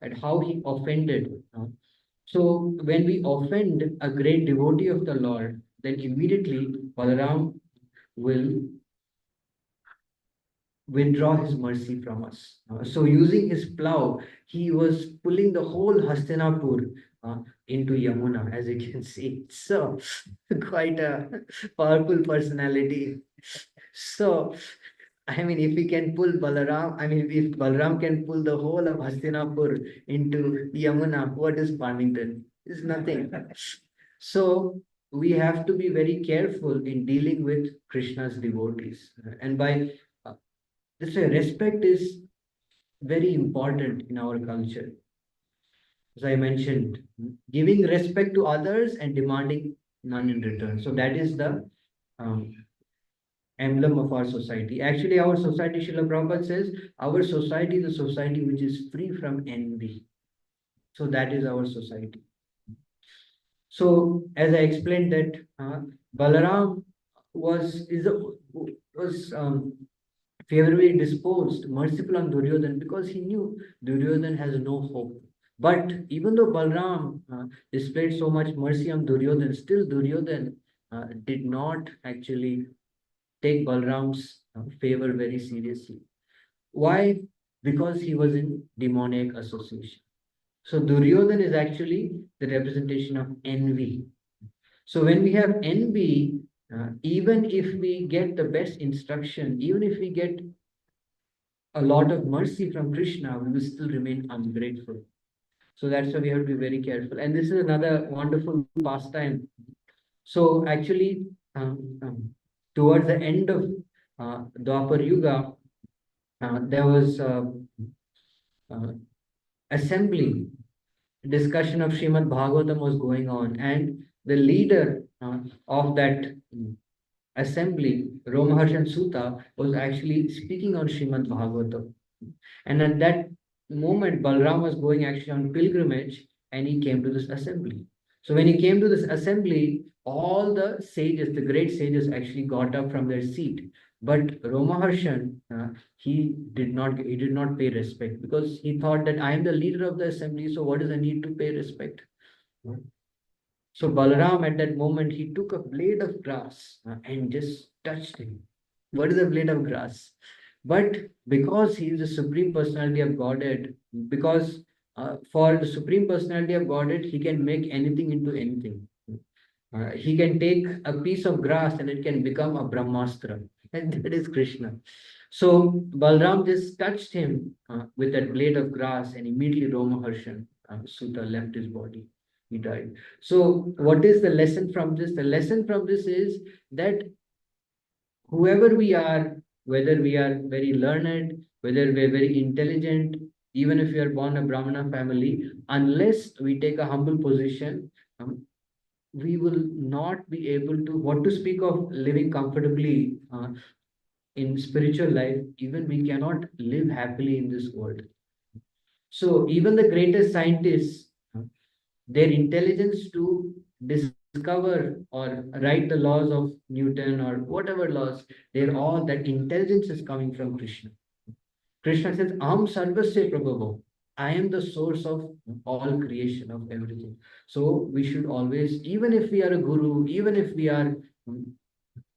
at how he offended. So when we offend a great devotee of the Lord, then immediately Balaram will withdraw his mercy from us. So using his plow, he was pulling the whole Hastinapur into Yamuna, as you can see. So quite a powerful personality. So I mean, if he can pull Balaram, I mean, if Balaram can pull the whole of Hastinapur into Yamuna, what is Farmington? It's nothing. So we have to be very careful in dealing with Krishna's devotees. And by this way, respect is very important in our culture. As I mentioned, giving respect to others and demanding none in return. So that is the um, emblem of our society. Actually, our society, Srila Prabhupada says, our society is a society which is free from envy. So that is our society. So as I explained that Balaram was favorably disposed, merciful on Duryodhan because he knew Duryodhan has no hope. But even though Balram displayed so much mercy on Duryodhan, still Duryodhan did not actually take Balram's favor very seriously. Why? Because he was in demoniac association. So Duryodhan is actually the representation of envy. So when we have envy, even if we get the best instruction, even if we get a lot of mercy from Krishna, we will still remain ungrateful. So that's why we have to be very careful. And this is another wonderful pastime. So actually, towards the end of Dwapar Yuga, there was uh, assembly, discussion of Srimad Bhagavatam was going on, and the leader of that assembly, Romaharshan Sutta, was actually speaking on Srimad Bhagavatam. And at that moment, Balram was going actually on pilgrimage and he came to this assembly. So when he came to this assembly, all the sages, the great sages, actually got up from their seat. But Romaharshan, he did not pay respect because he thought that I am the leader of the assembly, so what is the need to pay respect? So Balaram at that moment he took a blade of grass and just touched him. What is a blade of grass? But because he is the supreme personality of Godhead, because for the supreme personality of Godhead, he can make anything into anything. He can take a piece of grass and it can become a Brahmastra. And that is Krishna. So Balram just touched him with that blade of grass, and immediately Romaharshan Sutta left his body. He died. So, what is the lesson from this? The lesson from this is that whoever we are, whether we are very learned, whether we are very intelligent, even if we are born a Brahmana family, unless we take a humble position, we will not be able to, what to speak of living comfortably in spiritual life, even we cannot live happily in this world. So even the greatest scientists, their intelligence to discover or write the laws of Newton or whatever laws, they're all that intelligence is coming from Krishna. Krishna says, Aham Sarvasya Prabhavo. I am the source of all creation, of everything. So we should always, even if we are a guru, even if we are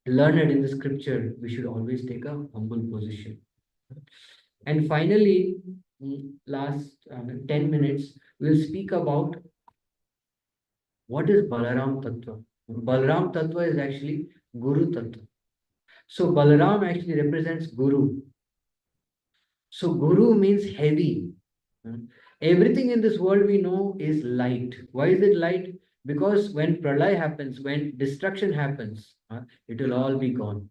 learned in the scripture, we should always take a humble position. And finally, last 10 minutes, we'll speak about what is Balaram Tattva. Balaram Tattva is actually Guru Tattva. So Balaram actually represents Guru. So Guru means heavy. Everything in this world we know is light. Why is it light? Because when pralay happens, when destruction happens, it will all be gone.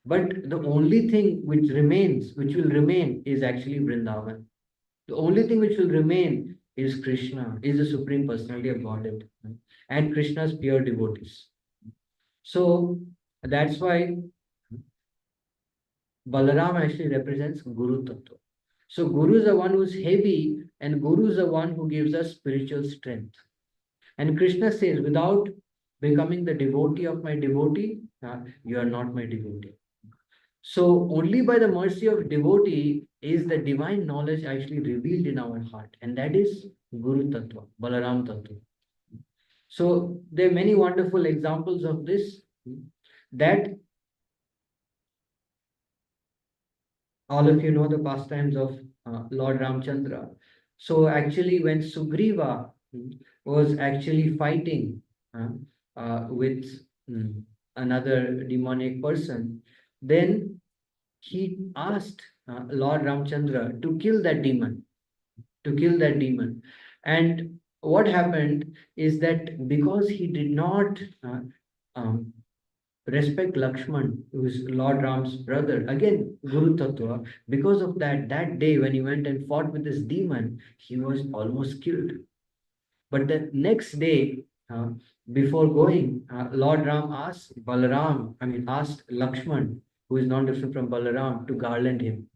But the only thing which remains, which will remain, is actually Vrindavan. The only thing which will remain is Krishna, is the Supreme Personality of Godhead, and Krishna's pure devotees. So that's why Balaram actually represents Guru Tattva. So Guru is the one who's heavy, and Guru is the one who gives us spiritual strength. And Krishna says, without becoming the devotee of my devotee, you are not my devotee. So only by the mercy of devotee is the divine knowledge actually revealed in our heart, and that is Guru Tattva, Balaram Tattva. So there are many wonderful examples of this, that all of you know the pastimes of Lord Ramchandra. So actually, when Sugriva was actually fighting uh, with another demonic person, then he asked Lord Ramchandra to kill that demon, to kill that demon. And what happened is that because he did not um, respect Lakshman, who is Lord Ram's brother, again Guru Tattva, because of that, that day when he went and fought with this demon, he was almost killed. But the next day, before going, Lord Ram asked Lakshman, who is not different from Balaram, to garland him.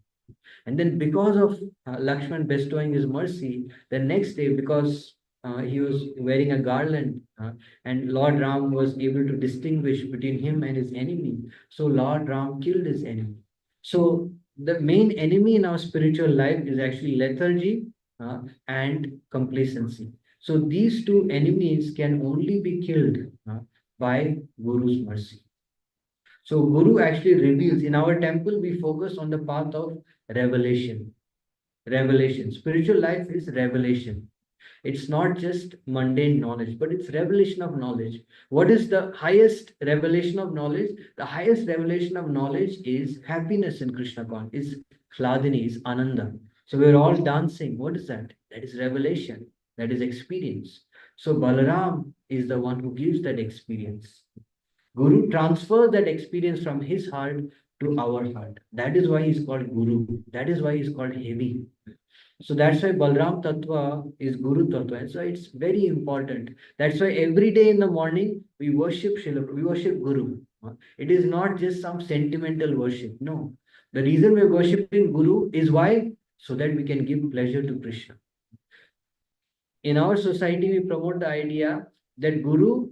And then, because of Lakshman bestowing his mercy, the next day, because he was wearing a garland, and Lord Ram was able to distinguish between him and his enemy, so Lord Ram killed his enemy. So, the main enemy in our spiritual life is actually lethargy and complacency. So, these two enemies can only be killed by Guru's mercy. So Guru actually reveals. In our temple, we focus on the path of revelation. Revelation. Spiritual life is revelation. It's not just mundane knowledge, but it's revelation of knowledge. What is the highest revelation of knowledge? The highest revelation of knowledge is happiness in Krishna consciousness, is Hladini, is Ananda. So we're all dancing. What is that? That is revelation. That is experience. So Balaram is the one who gives that experience. Guru transfers that experience from his heart to our heart. That is why he's called Guru. That is why he's called heavy. So that's why Balram Tattva is Guru Tattva. And so it's very important. That's why every day in the morning we worship Srila, we worship Guru. It is not just some sentimental worship. No. The reason we're worshipping Guru is why? So that we can give pleasure to Krishna. In our society, we promote the idea that Guru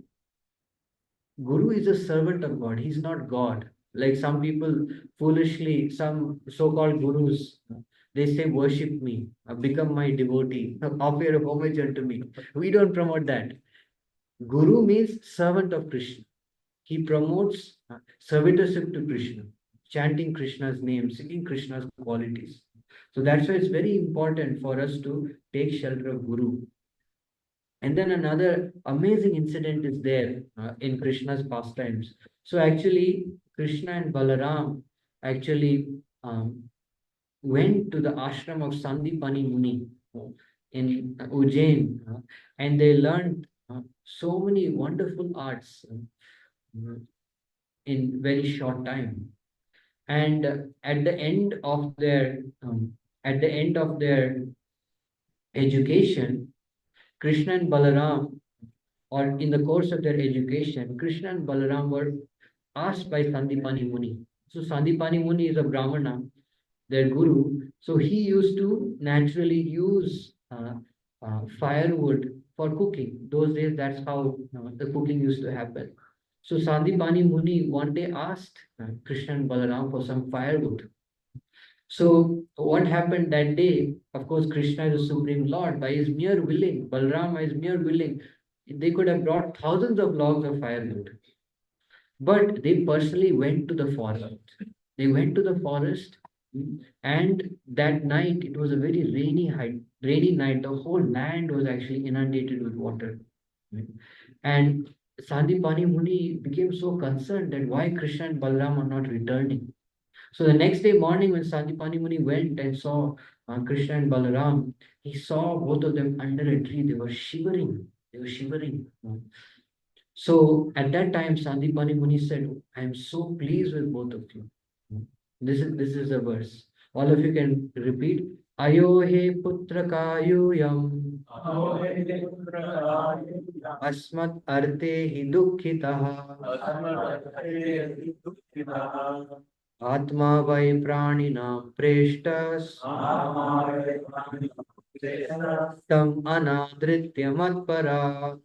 is a servant of God. He's not God. Like some people foolishly, some so-called gurus, they say, worship me, become my devotee, offer homage unto me. We don't promote that. Guru means servant of Krishna. He promotes servitorship to Krishna, chanting Krishna's name, singing Krishna's qualities. So that's why it's very important for us to take shelter of Guru. And then another amazing incident is there in Krishna's pastimes. So actually, Krishna and Balaram actually went to the ashram of Sandipani Muni in Ujjain, and they learned so many wonderful arts in very short time. And at the end of their education, Krishna and Balaram, or in the course of their education, Krishna and Balaram were asked by Sandipani Muni. So Sandipani Muni is a Brahmana, their guru. So he used to naturally use firewood for cooking. Those days, that's how the cooking used to happen. So Sandipani Muni one day asked Krishna and Balaram for some firewood. So what happened that day? Of course, Krishna is the supreme Lord. By his mere willing, Balaram by his mere willing, they could have brought thousands of logs of firewood. But they personally went to the forest. They went to the forest, and that night it was a very rainy night. The whole land was actually inundated with water. And Sandipani Muni became so concerned that why Krishna and Balaram are not returning. So the next day morning, when Sandipani Muni went and saw Krishna and Balaram, he saw both of them under a tree. They were shivering. They were shivering. So at that time, Sandipani Muni said, I am so pleased with both of you. This is a verse. All of you can repeat. Ayo he putra kayuyam asmat arte hi dukkhitaha Atma vai pranina preshtas tam anadritya matpara.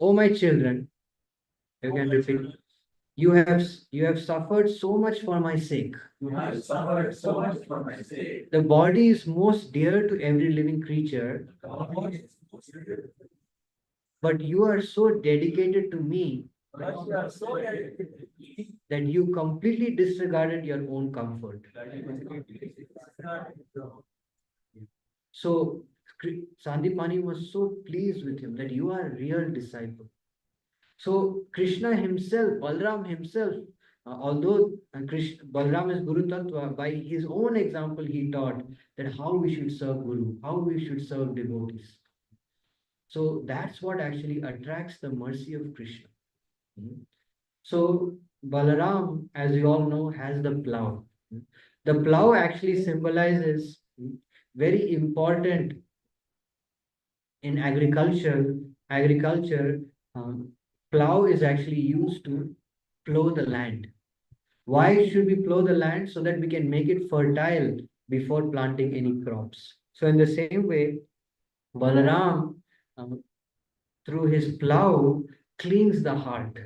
O my children, you can repeat. You have suffered so much for my sake. The body is most dear to every living creature, but you are so dedicated to me that you completely disregarded your own comfort. So Sandipani was so pleased with him that you are a real disciple. So Krishna himself, Balaram himself, although Balaram is Guru Tattva, by his own example he taught that how we should serve Guru, how we should serve devotees. So that's what actually attracts the mercy of Krishna. Mhm. So Balaram, as you all know, has the plow. The plow actually symbolizes very important in agriculture. Agriculture, um, plow is actually used to plow the land. Why should we plow the land? So that we can make it fertile before planting any crops. So in the same way, Balaram, um, through his plow, cleans the heart,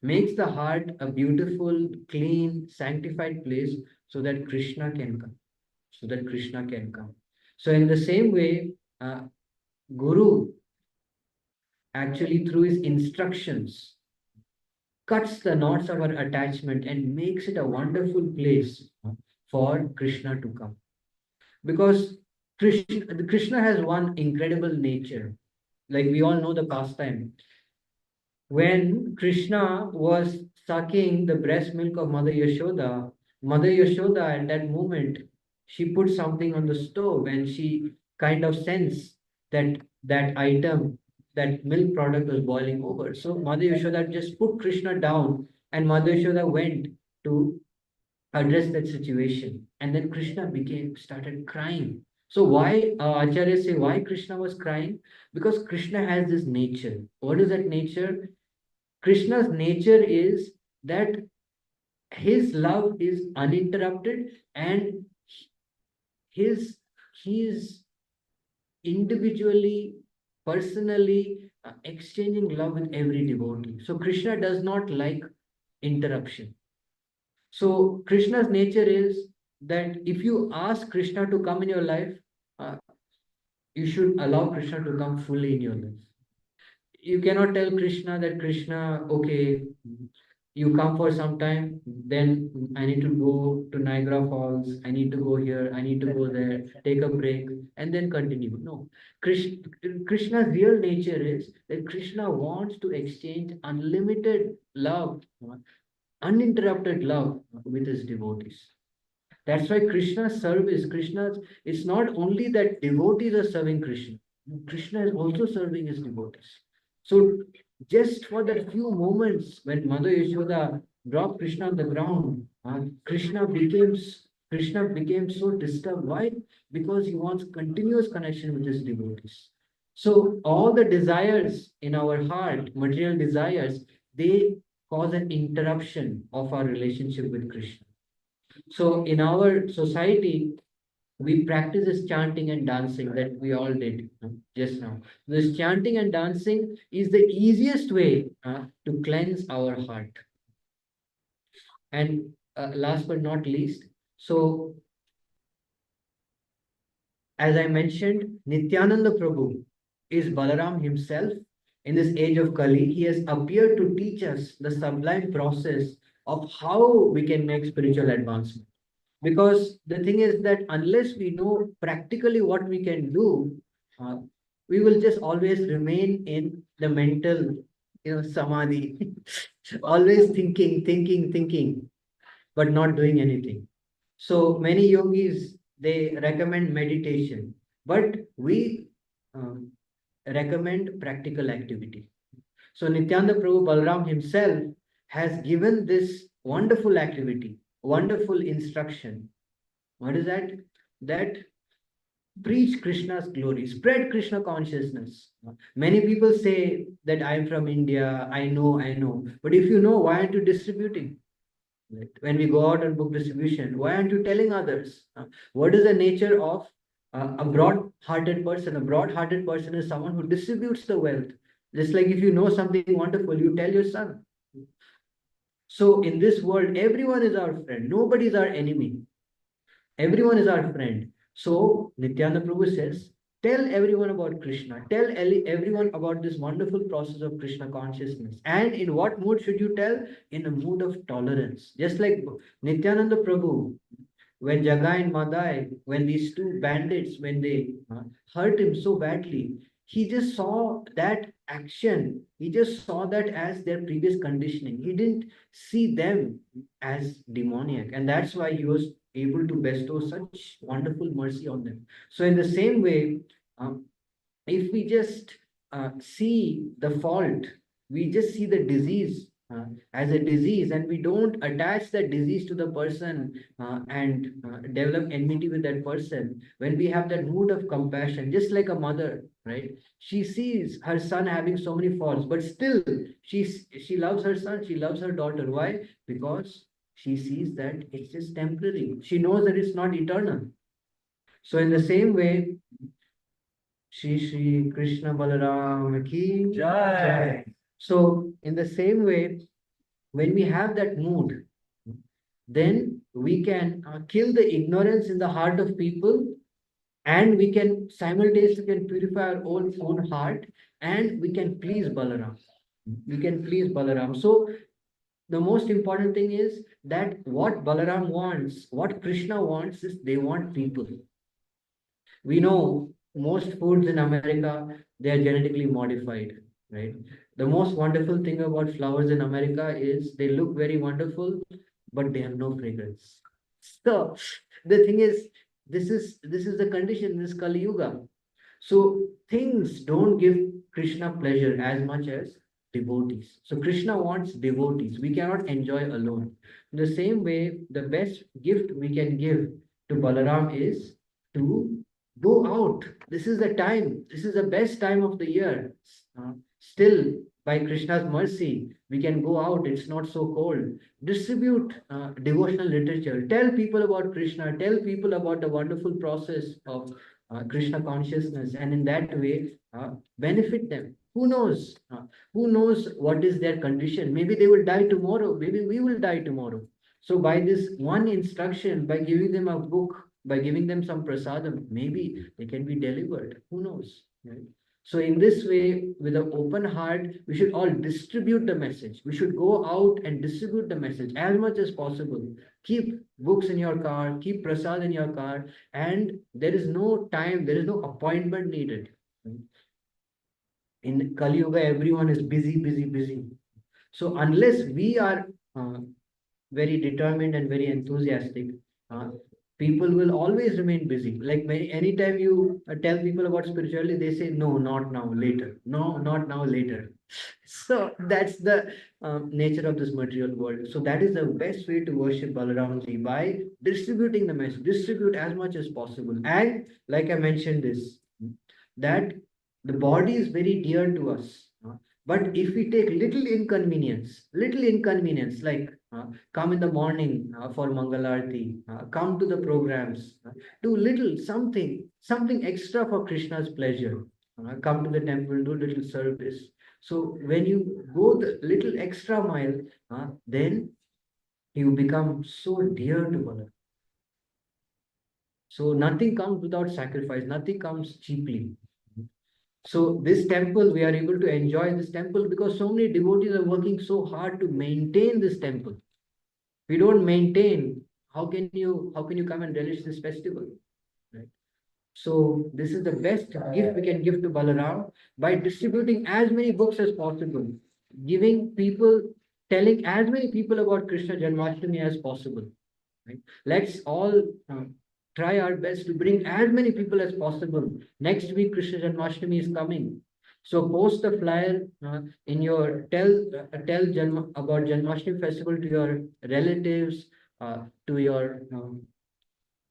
makes the heart a beautiful, clean, sanctified place so that Krishna can come. So that Krishna can come. So in the same way, Guru actually through his instructions cuts the knots of our attachment and makes it a wonderful place for Krishna to come. Because Krishna has one incredible nature. Like we all know the pastime. When Krishna was sucking the breast milk of Mother Yashoda at that moment, she put something on the stove and she kind of sensed that that item, that milk product was boiling over. So Mother Yashoda just put Krishna down and Mother Yashoda went to address that situation. And then Krishna started crying. So why Acharya say why Krishna was crying? Because Krishna has this nature. What is that nature? Krishna's nature is that his love is uninterrupted and his he is individually, personally exchanging love with every devotee. So Krishna does not like interruption. So Krishna's nature is that if you ask Krishna to come in your life, uh, you should allow Krishna to come fully in your life. You cannot tell Krishna that Krishna, okay, you come for some time, then I need to go to Niagara Falls, I need to go here, I need to go there, take a break, and then continue. No, Krishna's real nature is that Krishna wants to exchange unlimited love, uninterrupted love with his devotees. That's why Krishna's service, Krishna's, it's not only that devotees are serving Krishna, Krishna is also serving his devotees. So just for that few moments when Mother Yashoda dropped Krishna on the ground, Krishna became so disturbed. Why? Because he wants continuous connection with his devotees. So all the desires in our heart, material desires, they cause an interruption of our relationship with Krishna. So in our society, we practice this chanting and dancing that we all did just now. This chanting and dancing is the easiest way to cleanse our heart. And last but not least, so as I mentioned, Nityananda Prabhu is Balaram himself. In this age of Kali, he has appeared to teach us the sublime process of how we can make spiritual advancement. Because the thing is that unless we know practically what we can do, uh, we will just always remain in the mental, samadhi, always thinking, but not doing anything. So many yogis they recommend meditation, but we um, recommend practical activity. So Nityananda Prabhu Balram himself has given this wonderful activity, wonderful instruction. What is that? That Preach Krishna's glory, spread Krishna consciousness. Many people say that I'm from India, I know. But if you know, why aren't you distributing? Right? When we go out on book distribution, why aren't you telling others? What is the nature of a broad-hearted person? A broad-hearted person is someone who distributes the wealth. Just like if you know something wonderful, you tell your son. So in this world, everyone is our friend. Nobody is our enemy. Everyone is our friend. So Nityananda Prabhu says, tell everyone about Krishna. Tell everyone about this wonderful process of Krishna consciousness. And in what mood should you tell? In a mood of tolerance. Just like Nityananda Prabhu, when Jagai and Madai, when these two bandits, when they hurt him so badly, he just saw that action. He just saw that as their previous conditioning. He didn't see them as demoniac. And that's why he was able to bestow such wonderful mercy on them. So, in the same way, um, if we just see the fault, we just see the disease as a disease, and we don't attach that disease to the person and develop enmity with that person. When we have that mood of compassion, just like a mother, right? She sees her son having so many faults, but still she loves her son, she loves her daughter. Why? Because she sees that it's just temporary. She knows that it's not eternal. So in the same way, Shri Krishna Balarama ki Jai. So, in the same way, when we have that mood, then we can kill the ignorance in the heart of people, and we can simultaneously can purify our own heart, and we can please Balaram. We can please Balaram. So, the most important thing is that what Balaram wants, what Krishna wants is they want people. We know most foods in America, they are genetically modified, right? The most wonderful thing about flowers in America is they look very wonderful, but they have no fragrance. So the thing is, this is the condition in this Kali Yuga. So things don't give Krishna pleasure as much as devotees. So Krishna wants devotees. We cannot enjoy alone. In the same way, the best gift we can give to Balaram is to go out. This is the time. This is the best time of the year. Still, by Krishna's mercy, we can go out. It's not so cold. Distribute devotional literature. Tell people about Krishna. Tell people about the wonderful process of Krishna consciousness, and in that way, benefit them. Who knows? Who knows what is their condition? Maybe they will die tomorrow. Maybe we will die tomorrow. So, by this one instruction, by giving them a book, by giving them some prasadam, maybe they can be delivered. Who knows? Right? So, in this way, with an open heart, we should all distribute the message. We should go out and distribute the message as much as possible. Keep books in your car, keep prasad in your car, and there is no time, there is no appointment needed. In Kali Yuga, everyone is busy, busy, busy. So, unless we are very determined and very enthusiastic, uh, people will always remain busy. Like anytime you tell people about spirituality, they say, no, not now, later. No, not now, later. So that's the nature of this material world. So that is the best way to worship Balaramji, by distributing the message, distribute as much as possible. And like I mentioned this, that the body is very dear to us. But if we take little inconvenience, like come in the morning for Mangalarti, come to the programs, do little something extra for Krishna's pleasure. Come to the temple, do little service. So when you go the little extra mile, then you become so dear to Balaram. So nothing comes without sacrifice, nothing comes cheaply. So this temple, we are able to enjoy this temple because so many devotees are working so hard to maintain this temple. If we don't maintain, how can you come and relish this festival? Right? So this is the best gift we can give to Balaram, by distributing as many books as possible, giving people, telling as many people about Krishna Janmashtami as possible. Right? Let's all try our best to bring as many people as possible. Next week, Krishna Janmashtami is coming. So post the flyer in your about Janmashtami festival to your relatives, to your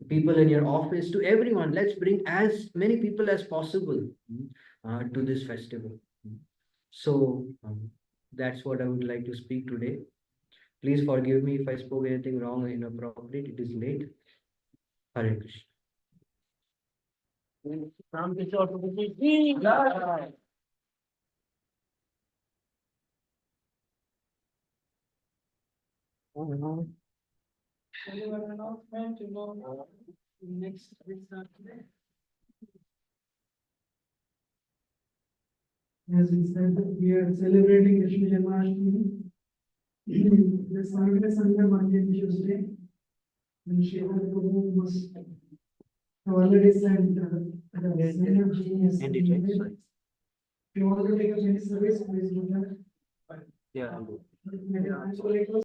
people in your office, to everyone. Let's bring as many people as possible to this festival. So that's what I would like to speak today. Please forgive me if I spoke anything wrong or inappropriate. It is late. Hare Krishna. As we said, we are celebrating Krishna Janmashtami. The Sunday, Monday, and Tuesday. And Shiva Prabhu must have already sent the And it is, sorry. you want to take a Chinese service, please do that. Yeah, I'll do. Yeah, so request